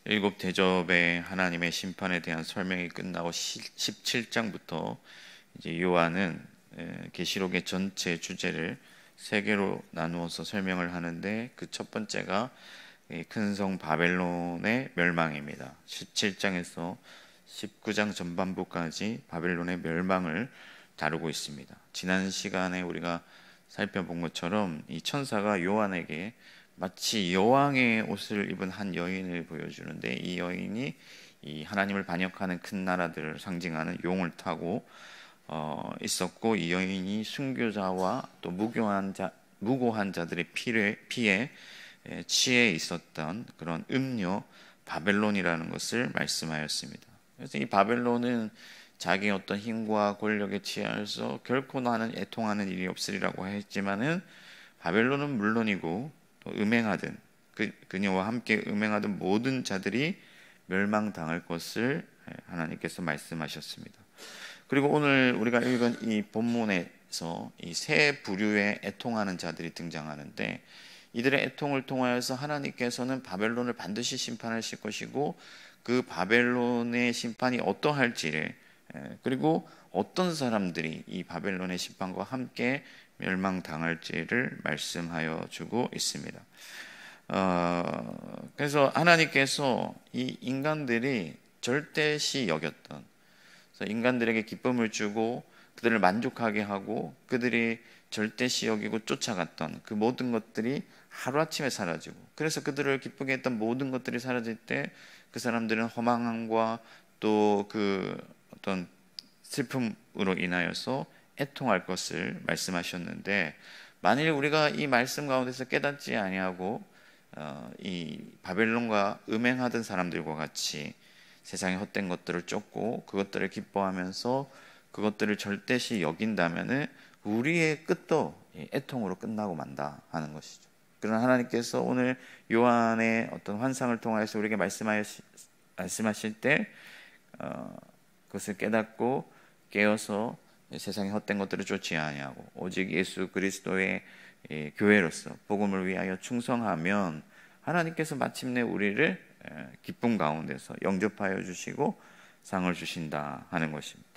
일곱 대접의 하나님의 심판에 대한 설명이 끝나고 17장부터 이제 요한은 계시록의 전체 주제를 세 개로 나누어서 설명을 하는데, 그 첫 번째가 큰 성 바벨론의 멸망입니다. 17장에서 19장 전반부까지 바벨론의 멸망을 다루고 있습니다. 지난 시간에 우리가 살펴본 것처럼 이 천사가 요한에게 마치 여왕의 옷을 입은 한 여인을 보여주는데, 이 여인이 이 하나님을 반역하는 큰 나라들을 상징하는 용을 타고 있었고, 이 여인이 순교자와 또 무고한 자들의 피에 취해 있었던 그런 음녀 바벨론이라는 것을 말씀하였습니다. 그래서 이 바벨론은 자기의 어떤 힘과 권력에 취하여서 결코 나는 애통하는 일이 없으리라고 했지만은, 바벨론은 물론이고 또 음행하든 그녀와 함께 음행하던 모든 자들이 멸망당할 것을 하나님께서 말씀하셨습니다. 그리고 오늘 우리가 읽은 이 본문에서 이 세 부류의 애통하는 자들이 등장하는데, 이들의 애통을 통하여서 하나님께서는 바벨론을 반드시 심판하실 것이고, 그 바벨론의 심판이 어떠할지를, 그리고 어떤 사람들이 이 바벨론의 심판과 함께 멸망당할지를 말씀하여 주고 있습니다. 그래서 하나님께서 이 인간들이 절대시 여겼던, 그래서 인간들에게 기쁨을 주고 그들을 만족하게 하고 그들이 절대시 여기고 쫓아갔던 그 모든 것들이 하루아침에 사라지고, 그래서 그들을 기쁘게 했던 모든 것들이 사라질 때 그 사람들은 허망함과 또 그 어떤 슬픔으로 인하여서 애통할 것을 말씀하셨는데, 만일 우리가 이 말씀 가운데서 깨닫지 아니하고 이 바벨론과 음행하던 사람들과 같이 세상의 헛된 것들을 쫓고 그것들을 기뻐하면서 그것들을 절대시 여긴다면은 우리의 끝도 애통으로 끝나고 만다 하는 것이죠. 그러나 하나님께서 오늘 요한의 어떤 환상을 통해서 우리에게 말씀하실 때 그것을 깨닫고 깨어서 세상의 헛된 것들을 쫓지 아니하고 오직 예수 그리스도의 교회로서 복음을 위하여 충성하면 하나님께서 마침내 우리를 기쁨 가운데서 영접하여 주시고 상을 주신다 하는 것입니다.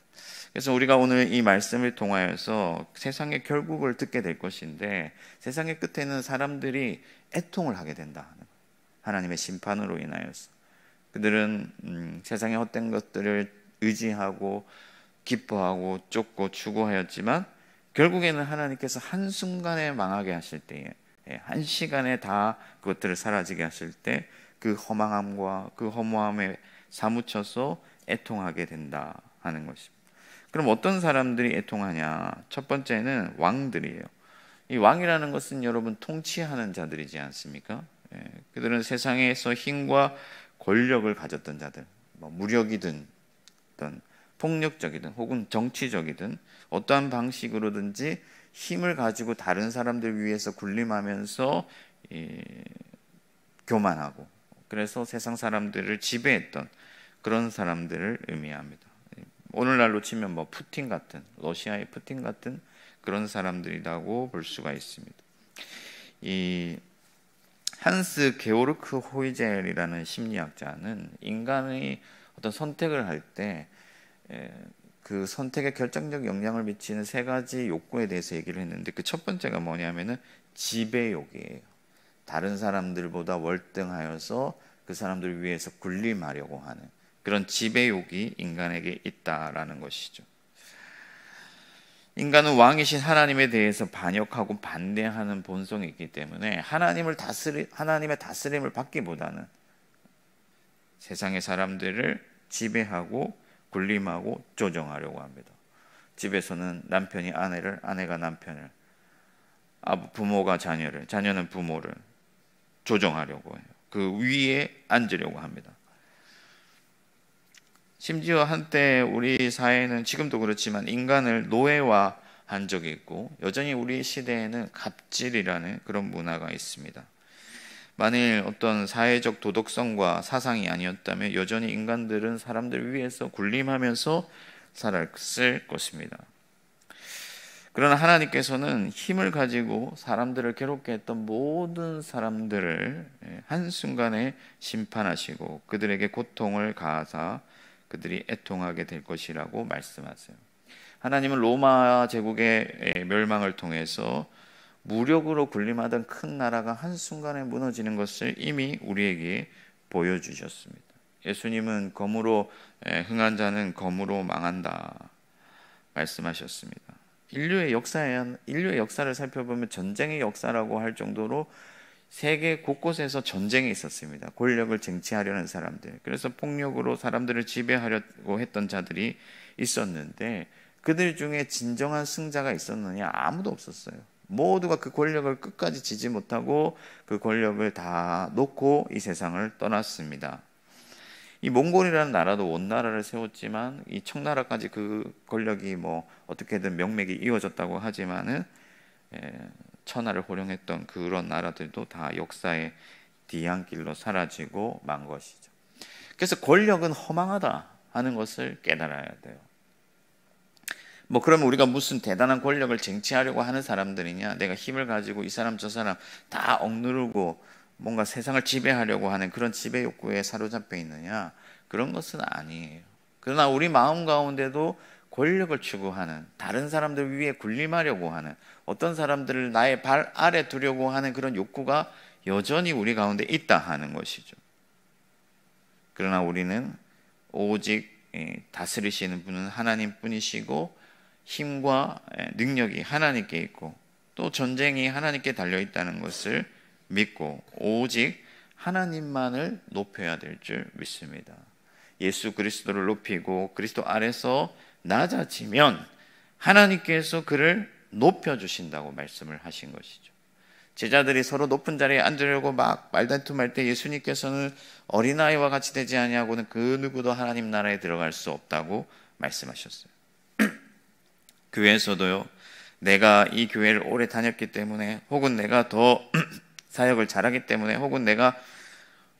그래서 우리가 오늘 이 말씀을 통하여서 세상의 결국을 듣게 될 것인데, 세상의 끝에는 사람들이 애통을 하게 된다 하는 거예요. 하나님의 심판으로 인하여서 그들은 세상의 헛된 것들을 의지하고 기뻐하고 쫓고 추구하였지만, 결국에는 하나님께서 한순간에 망하게 하실 때에, 한 시간에 다 그것들을 사라지게 하실 때 그 허망함과 그 허무함에 사무쳐서 애통하게 된다 하는 것입니다. 그럼 어떤 사람들이 애통하냐? 첫 번째는 왕들이에요. 이 왕이라는 것은 여러분 통치하는 자들이지 않습니까? 그들은 세상에서 힘과 권력을 가졌던 자들, 무력이든 어떤 폭력적이든 혹은 정치적이든 어떠한 방식으로든지 힘을 가지고 다른 사람들 위해서 군림하면서 교만하고, 그래서 세상 사람들을 지배했던 그런 사람들을 의미합니다. 오늘날로 치면 푸틴 같은, 러시아의 푸틴 같은 그런 사람들이라고 볼 수가 있습니다. 이 한스 게오르크 호이젤이라는 심리학자는 인간의 어떤 선택을 할 때 그 선택에 결정적 영향을 미치는 세 가지 욕구에 대해서 얘기를 했는데, 그 첫 번째가 뭐냐면은 지배욕이에요. 다른 사람들보다 월등하여서 그 사람들을 위해서 군림하려고 하는 그런 지배욕이 인간에게 있다라는 것이죠. 인간은 왕이신 하나님에 대해서 반역하고 반대하는 본성이 있기 때문에 하나님의 다스림을 받기보다는 세상의 사람들을 지배하고 군림하고 조정하려고 합니다. 집에서는 남편이 아내를, 아내가 남편을, 부모가 자녀를, 자녀는 부모를 조정하려고 해요. 그 위에 앉으려고 합니다. 심지어 한때 우리 사회는 지금도 그렇지만 인간을 노예화한 적이 있고, 여전히 우리 시대에는 갑질이라는 그런 문화가 있습니다. 만일 어떤 사회적 도덕성과 사상이 아니었다면 여전히 인간들은 사람들 위해서 군림하면서 살았을 것입니다. 그러나 하나님께서는 힘을 가지고 사람들을 괴롭게 했던 모든 사람들을 한순간에 심판하시고 그들에게 고통을 가하사 그들이 애통하게 될 것이라고 말씀하세요. 하나님은 로마 제국의 멸망을 통해서 무력으로 군림하던 큰 나라가 한순간에 무너지는 것을 이미 우리에게 보여주셨습니다. 예수님은 검으로 흥한 자는 검으로 망한다 말씀하셨습니다. 인류의 역사를 살펴보면 전쟁의 역사라고 할 정도로 세계 곳곳에서 전쟁이 있었습니다. 권력을 쟁취하려는 사람들, 그래서 폭력으로 사람들을 지배하려고 했던 자들이 있었는데 그들 중에 진정한 승자가 있었느냐? 아무도 없었어요. 모두가 그 권력을 끝까지 지지 못하고 그 권력을 다 놓고 이 세상을 떠났습니다. 이 몽골이라는 나라도 원나라를 세웠지만 이 청나라까지 그 권력이 어떻게든 명맥이 이어졌다고 하지만은 천하를 호령했던 그런 나라들도 다 역사의 뒤안길로 사라지고 만 것이죠. 그래서 권력은 허망하다 하는 것을 깨달아야 돼요. 그러면 우리가 무슨 대단한 권력을 쟁취하려고 하는 사람들이냐, 내가 힘을 가지고 이 사람 저 사람 다 억누르고 뭔가 세상을 지배하려고 하는 그런 지배 욕구에 사로잡혀 있느냐, 그런 것은 아니에요. 그러나 우리 마음 가운데도 권력을 추구하는, 다른 사람들 위에 군림하려고 하는, 어떤 사람들을 나의 발 아래 두려고 하는 그런 욕구가 여전히 우리 가운데 있다 하는 것이죠. 그러나 우리는 오직 다스리시는 분은 하나님 뿐이시고 힘과 능력이 하나님께 있고 또 전쟁이 하나님께 달려있다는 것을 믿고 오직 하나님만을 높여야 될 줄 믿습니다. 예수 그리스도를 높이고 그리스도 아래서 낮아지면 하나님께서 그를 높여주신다고 말씀을 하신 것이죠. 제자들이 서로 높은 자리에 앉으려고 막 말다툼할 때 예수님께서는 어린아이와 같이 되지 아니하고는 그 누구도 하나님 나라에 들어갈 수 없다고 말씀하셨어요. 교회에서도요, 내가 이 교회를 오래 다녔기 때문에 혹은 내가 더 사역을 잘하기 때문에 혹은 내가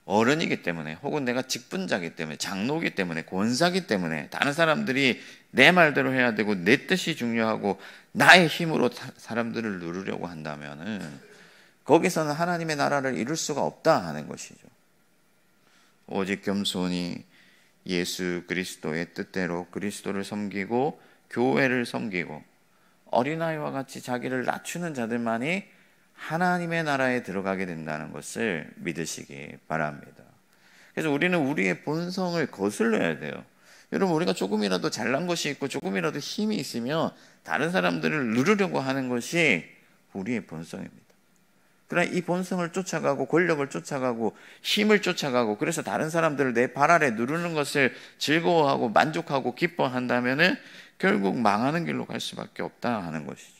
어른이기 때문에 혹은 내가 직분자기 때문에 장로기 때문에 권사기 때문에 다른 사람들이 내 말대로 해야 되고 내 뜻이 중요하고 나의 힘으로 사람들을 누르려고 한다면은 거기서는 하나님의 나라를 이룰 수가 없다 하는 것이죠. 오직 겸손히 예수 그리스도의 뜻대로 그리스도를 섬기고 교회를 섬기고 어린아이와 같이 자기를 낮추는 자들만이 하나님의 나라에 들어가게 된다는 것을 믿으시기 바랍니다. 그래서 우리는 우리의 본성을 거슬러야 돼요. 여러분, 우리가 조금이라도 잘난 것이 있고 조금이라도 힘이 있으면 다른 사람들을 누르려고 하는 것이 우리의 본성입니다. 그러나 이 본성을 쫓아가고 권력을 쫓아가고 힘을 쫓아가고 그래서 다른 사람들을 내 발 아래 누르는 것을 즐거워하고 만족하고 기뻐한다면은 결국 망하는 길로 갈 수밖에 없다 하는 것이죠.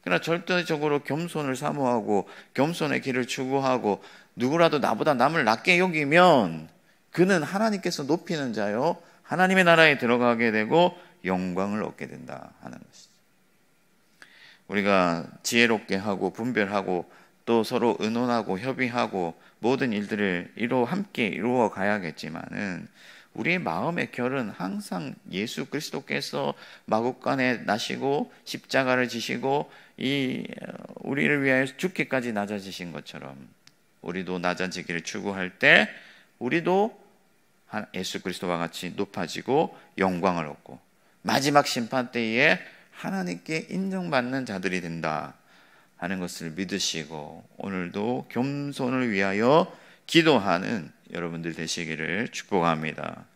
그러나 절대적으로 겸손을 사모하고 겸손의 길을 추구하고 누구라도 나보다 남을 낮게 여기면 그는 하나님께서 높이는 자요 하나님의 나라에 들어가게 되고 영광을 얻게 된다 하는 것이죠. 우리가 지혜롭게 하고 분별하고 또 서로 의논하고 협의하고 모든 일들을 함께 이루어 가야겠지만은 우리의 마음의 결은 항상 예수 그리스도께서 마구간에 나시고 십자가를 지시고 우리를 위하여 죽기까지 낮아지신 것처럼 우리도 낮아지기를 추구할 때 우리도 예수 그리스도와 같이 높아지고 영광을 얻고 마지막 심판 때에 하나님께 인정받는 자들이 된다 하는 것을 믿으시고 오늘도 겸손을 위하여 기도하는 여러분들 되시기를 축복합니다.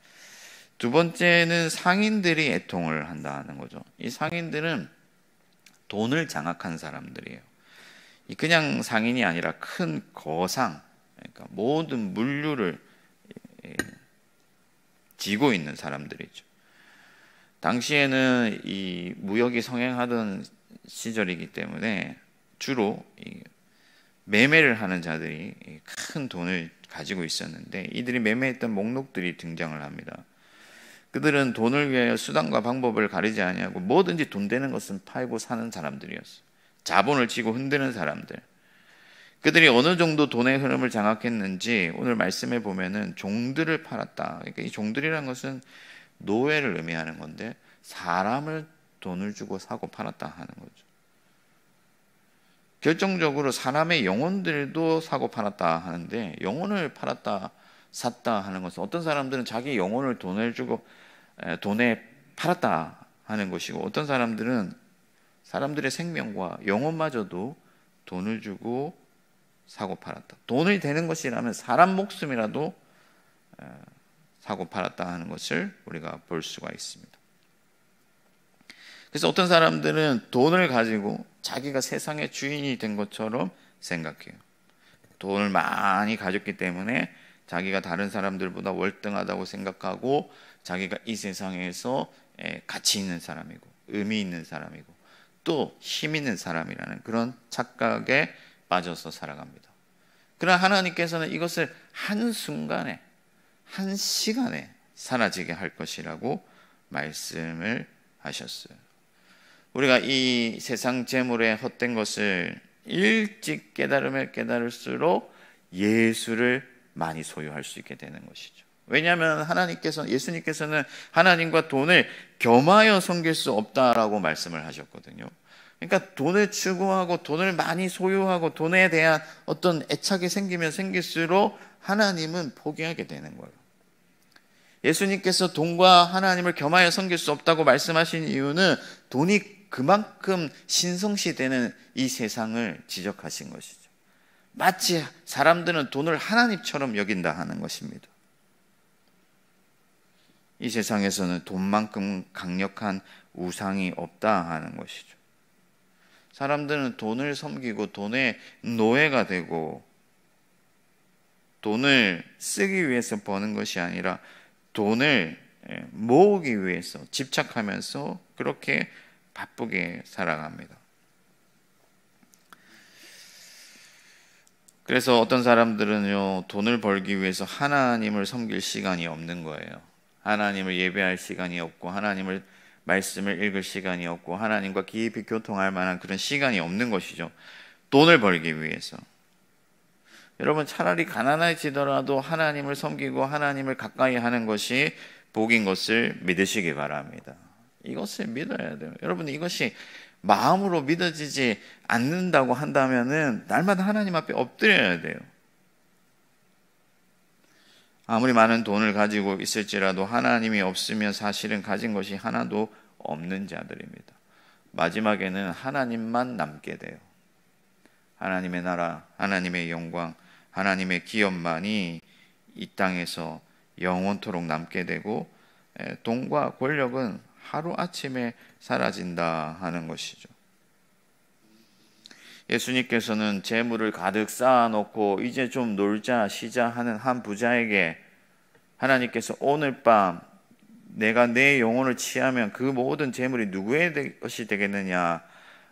두 번째는 상인들이 애통을 한다는 거죠. 이 상인들은 돈을 장악한 사람들이에요. 그냥 상인이 아니라 큰 거상, 그러니까 모든 물류를 지고 있는 사람들이죠. 당시에는 이 무역이 성행하던 시절이기 때문에 주로 매매를 하는 자들이 큰 돈을 가지고 있었는데 이들이 매매했던 목록들이 등장을 합니다. 그들은 돈을 위하여 수단과 방법을 가리지 아니하고 뭐든지 돈 되는 것은 팔고 사는 사람들이었어요. 자본을 쥐고 흔드는 사람들. 그들이 어느 정도 돈의 흐름을 장악했는지 오늘 말씀에 보면은 종들을 팔았다. 그러니까 이 종들이라는 것은 노예를 의미하는 건데 사람을 돈을 주고 사고 팔았다 하는 거죠. 결정적으로 사람의 영혼들도 사고 팔았다 하는데, 영혼을 팔았다 샀다 하는 것은 어떤 사람들은 자기 영혼을 돈에 팔았다 하는 것이고, 어떤 사람들은 사람들의 생명과 영혼마저도 돈을 주고 사고 팔았다. 돈이 되는 것이라면 사람 목숨이라도 사고 팔았다 하는 것을 우리가 볼 수가 있습니다. 그래서 어떤 사람들은 돈을 가지고 자기가 세상의 주인이 된 것처럼 생각해요. 돈을 많이 가졌기 때문에 자기가 다른 사람들보다 월등하다고 생각하고, 자기가 이 세상에서 가치 있는 사람이고 의미 있는 사람이고 또 힘 있는 사람이라는 그런 착각에 빠져서 살아갑니다. 그러나 하나님께서는 이것을 한순간에, 한 시간에 사라지게 할 것이라고 말씀을 하셨어요. 우리가 이 세상 재물에 헛된 것을 일찍 깨달으면 깨달을수록 예수를 많이 소유할 수 있게 되는 것이죠. 왜냐하면 예수님께서는 하나님과 돈을 겸하여 섬길 수 없다라고 말씀을 하셨거든요. 그러니까 돈을 추구하고 돈을 많이 소유하고 돈에 대한 어떤 애착이 생기면 생길수록 하나님은 포기하게 되는 거예요. 예수님께서 돈과 하나님을 겸하여 섬길 수 없다고 말씀하신 이유는 돈이 그만큼 신성시되는 이 세상을 지적하신 것이죠. 마치 사람들은 돈을 하나님처럼 여긴다 하는 것입니다. 이 세상에서는 돈만큼 강력한 우상이 없다 하는 것이죠. 사람들은 돈을 섬기고 돈의 노예가 되고, 돈을 쓰기 위해서 버는 것이 아니라 돈을 모으기 위해서 집착하면서 그렇게 바쁘게 살아갑니다. 그래서 어떤 사람들은요, 돈을 벌기 위해서 하나님을 섬길 시간이 없는 거예요. 하나님을 예배할 시간이 없고, 하나님을 말씀을 읽을 시간이 없고, 하나님과 깊이 교통할 만한 그런 시간이 없는 것이죠. 돈을 벌기 위해서. 여러분, 차라리 가난해지더라도 하나님을 섬기고 하나님을 가까이 하는 것이 복인 것을 믿으시기 바랍니다. 이것을 믿어야 돼요. 여러분, 이것이 마음으로 믿어지지 않는다고 한다면은 날마다 하나님 앞에 엎드려야 돼요. 아무리 많은 돈을 가지고 있을지라도 하나님이 없으면 사실은 가진 것이 하나도 없는 자들입니다. 마지막에는 하나님만 남게 돼요. 하나님의 나라, 하나님의 영광, 하나님의 기업만이 이 땅에서 영원토록 남게 되고, 돈과 권력은 하루아침에 사라진다 하는 것이죠. 예수님께서는 재물을 가득 쌓아놓고 이제 좀 놀자 쉬자 하는 한 부자에게 하나님께서 오늘 밤 내가 내 영혼을 취하면 그 모든 재물이 누구의 것이 되겠느냐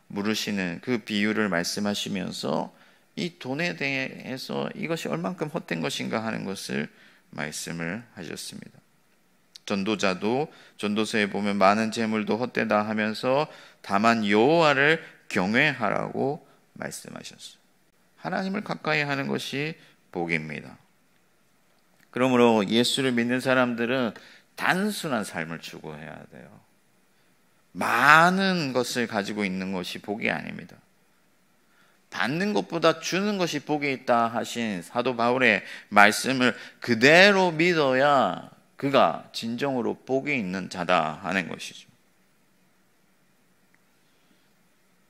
물으시는 그 비유를 말씀하시면서 이 돈에 대해서 이것이 얼만큼 헛된 것인가 하는 것을 말씀을 하셨습니다. 전도자도 전도서에 보면 많은 재물도 헛되다 하면서 다만 여호와를 경외하라고 말씀하셨어요. 하나님을 가까이 하는 것이 복입니다. 그러므로 예수를 믿는 사람들은 단순한 삶을 추구해야 돼요. 많은 것을 가지고 있는 것이 복이 아닙니다. 받는 것보다 주는 것이 복이 있다 하신 사도 바울의 말씀을 그대로 믿어야 그가 진정으로 복이 있는 자다 하는 것이죠.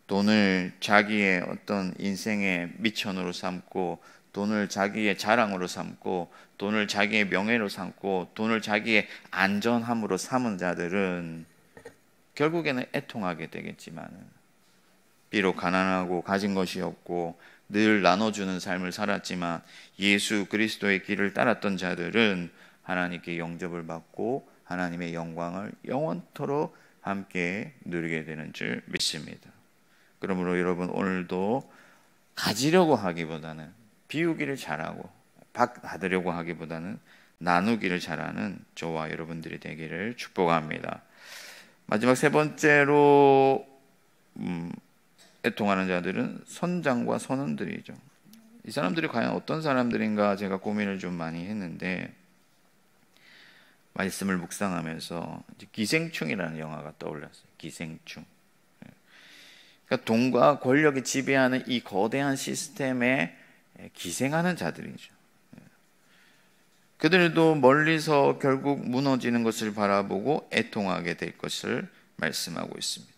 돈을 자기의 어떤 인생의 미천으로 삼고, 돈을 자기의 자랑으로 삼고, 돈을 자기의 명예로 삼고, 돈을 자기의 안전함으로 삼은 자들은 결국에는 애통하게 되겠지만, 비록 가난하고 가진 것이 없고 늘 나눠주는 삶을 살았지만 예수 그리스도의 길을 따랐던 자들은 하나님께 영접을 받고 하나님의 영광을 영원토록 함께 누리게 되는 줄 믿습니다. 그러므로 여러분, 오늘도 가지려고 하기보다는 비우기를 잘하고 받으려고 하기보다는 나누기를 잘하는 저와 여러분들이 되기를 축복합니다. 마지막 세 번째로 애통하는 자들은 선장과 선원들이죠. 이 사람들이 과연 어떤 사람들인가 제가 고민을 좀 많이 했는데, 말씀을 묵상하면서 기생충이라는 영화가 떠올랐어요. 기생충. 그러니까 돈과 권력이 지배하는 이 거대한 시스템에 기생하는 자들이죠. 그들도 멀리서 결국 무너지는 것을 바라보고 애통하게 될 것을 말씀하고 있습니다.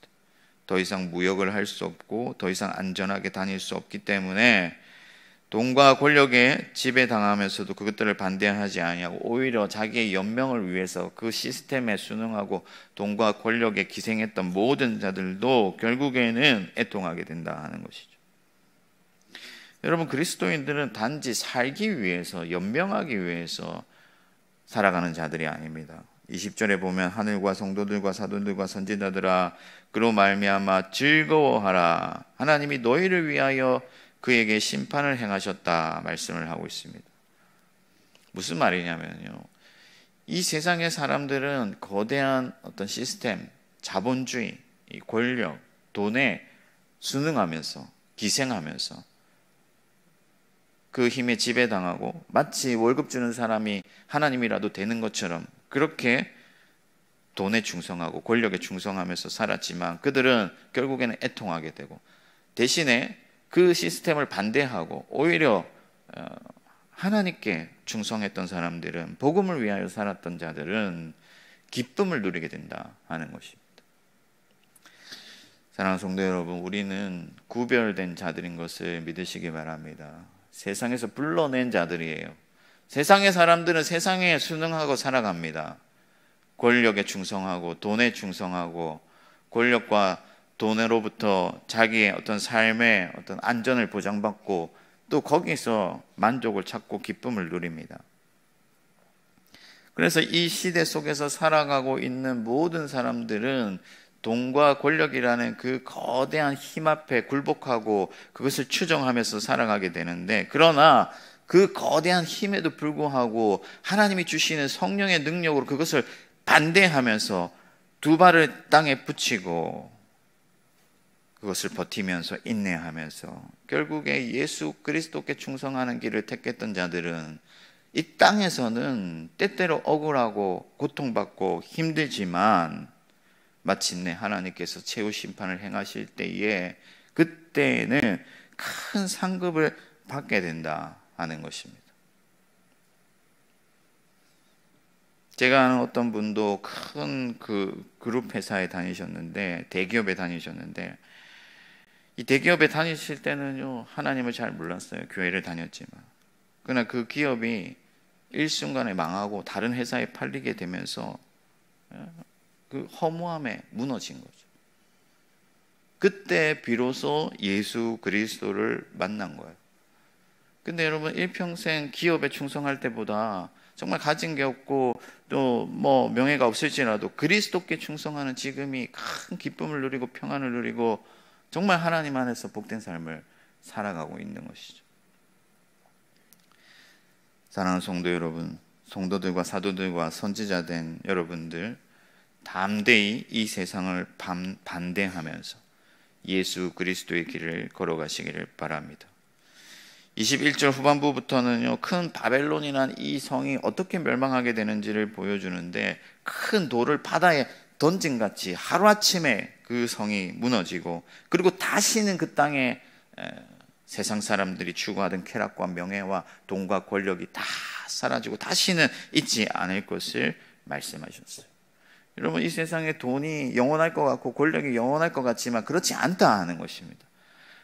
더 이상 무역을 할 수 없고 더 이상 안전하게 다닐 수 없기 때문에 돈과 권력에 지배당하면서도 그것들을 반대하지 아니하고 오히려 자기의 연명을 위해서 그 시스템에 순응하고 돈과 권력에 기생했던 모든 자들도 결국에는 애통하게 된다 하는 것이죠. 여러분, 그리스도인들은 단지 살기 위해서, 연명하기 위해서 살아가는 자들이 아닙니다. 20절에 보면 하늘과 성도들과 사도들과 선지자들아 그로 말미암아 즐거워하라. 하나님이 너희를 위하여 그에게 심판을 행하셨다 말씀을 하고 있습니다. 무슨 말이냐면요, 이 세상의 사람들은 거대한 어떤 시스템, 자본주의, 권력, 돈에 순응하면서 기생하면서 그 힘에 지배당하고 마치 월급 주는 사람이 하나님이라도 되는 것처럼 그렇게 돈에 충성하고 권력에 충성하면서 살았지만 그들은 결국에는 애통하게 되고, 대신에 그 시스템을 반대하고 오히려 하나님께 충성했던 사람들은, 복음을 위하여 살았던 자들은 기쁨을 누리게 된다 하는 것입니다. 사랑하는 성도 여러분, 우리는 구별된 자들인 것을 믿으시기 바랍니다. 세상에서 불러낸 자들이에요. 세상의 사람들은 세상에 순응하고 살아갑니다. 권력에 충성하고 돈에 충성하고 권력과 돈으로부터 자기의 어떤 삶의 어떤 안전을 보장받고 또 거기서 만족을 찾고 기쁨을 누립니다. 그래서 이 시대 속에서 살아가고 있는 모든 사람들은 돈과 권력이라는 그 거대한 힘 앞에 굴복하고 그것을 추종하면서 살아가게 되는데, 그러나 그 거대한 힘에도 불구하고 하나님이 주시는 성령의 능력으로 그것을 반대하면서 두 발을 땅에 붙이고 그것을 버티면서 인내하면서 결국에 예수 그리스도께 충성하는 길을 택했던 자들은 이 땅에서는 때때로 억울하고 고통받고 힘들지만 마침내 하나님께서 최후 심판을 행하실 때에 그때는 큰 상급을 받게 된다 하는 것입니다. 제가 아는 어떤 분도 큰 그 그룹 회사에 다니셨는데, 대기업에 다니셨는데, 이 대기업에 다니실 때는요 하나님을 잘 몰랐어요. 교회를 다녔지만. 그러나 그 기업이 일순간에 망하고 다른 회사에 팔리게 되면서 그 허무함에 무너진 거죠. 그때 비로소 예수 그리스도를 만난 거예요. 근데 여러분, 일평생 기업에 충성할 때보다 정말 가진 게 없고 또 뭐 명예가 없을지라도 그리스도께 충성하는 지금이 큰 기쁨을 누리고 평안을 누리고 정말 하나님 안에서 복된 삶을 살아가고 있는 것이죠. 사랑하는 성도 여러분, 성도들과 사도들과 선지자 된 여러분들, 담대히 이 세상을 반대하면서 예수 그리스도의 길을 걸어가시기를 바랍니다. 21절 후반부부터는요, 큰 바벨론이란 이 성이 어떻게 멸망하게 되는지를 보여주는데, 큰 돌을 바다에 던진 같이 하루아침에 그 성이 무너지고, 그리고 다시는 그 땅에 세상 사람들이 추구하던 쾌락과 명예와 돈과 권력이 다 사라지고 다시는 있지 않을 것을 말씀하셨어요. 여러분, 이 세상에 돈이 영원할 것 같고 권력이 영원할 것 같지만 그렇지 않다 하는 것입니다.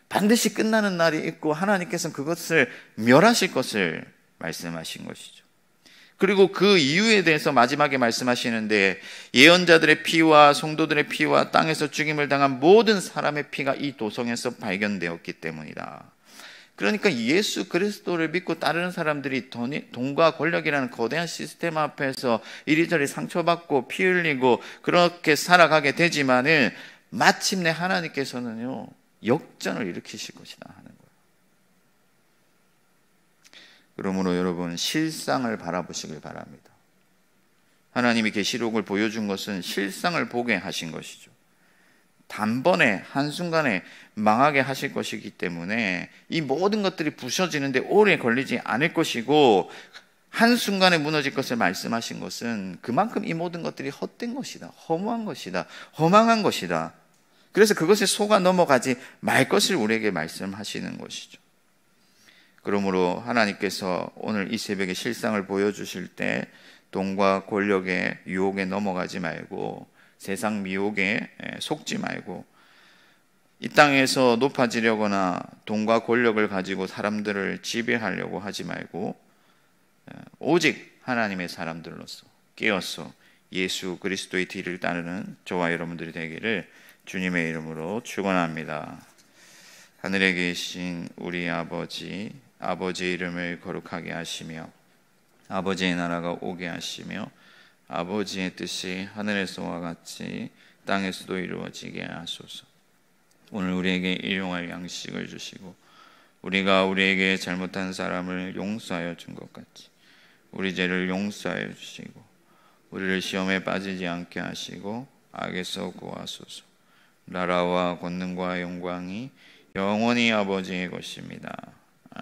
반드시 끝나는 날이 있고 하나님께서는 그것을 멸하실 것을 말씀하신 것이죠. 그리고 그 이유에 대해서 마지막에 말씀하시는데, 예언자들의 피와 성도들의 피와 땅에서 죽임을 당한 모든 사람의 피가 이 도성에서 발견되었기 때문이다. 그러니까 예수 그리스도를 믿고 따르는 사람들이 돈과 권력이라는 거대한 시스템 앞에서 이리저리 상처받고 피 흘리고 그렇게 살아가게 되지만은 마침내 하나님께서는요 역전을 일으키실 것이다 하는 거예요. 그러므로 여러분, 실상을 바라보시길 바랍니다. 하나님이 계시록을 보여준 것은 실상을 보게 하신 것이죠. 단번에 한순간에 망하게 하실 것이기 때문에 이 모든 것들이 부서지는데 오래 걸리지 않을 것이고, 한순간에 무너질 것을 말씀하신 것은 그만큼 이 모든 것들이 헛된 것이다, 허무한 것이다, 허망한 것이다. 그래서 그것에 속아 넘어가지 말 것을 우리에게 말씀하시는 것이죠. 그러므로 하나님께서 오늘 이 새벽에 실상을 보여주실 때 돈과 권력의 유혹에 넘어가지 말고 세상 미혹에 속지 말고 이 땅에서 높아지려거나 돈과 권력을 가지고 사람들을 지배하려고 하지 말고 오직 하나님의 사람들로서 깨어서 예수 그리스도의 뒤를 따르는 저와 여러분들이 되기를 주님의 이름으로 축원합니다. 하늘에 계신 우리 아버지, 아버지의 이름을 거룩하게 하시며 아버지의 나라가 오게 하시며 아버지의 뜻이 하늘에서와 같이 땅에서도 이루어지게 하소서. 오늘 우리에게 일용할 양식을 주시고 우리가 우리에게 잘못한 사람을 용서하여 준 것 같이 우리 죄를 용서하여 주시고 우리를 시험에 빠지지 않게 하시고 악에서 구하소서. 나라와 권능과 영광이 영원히 아버지의 것입니다.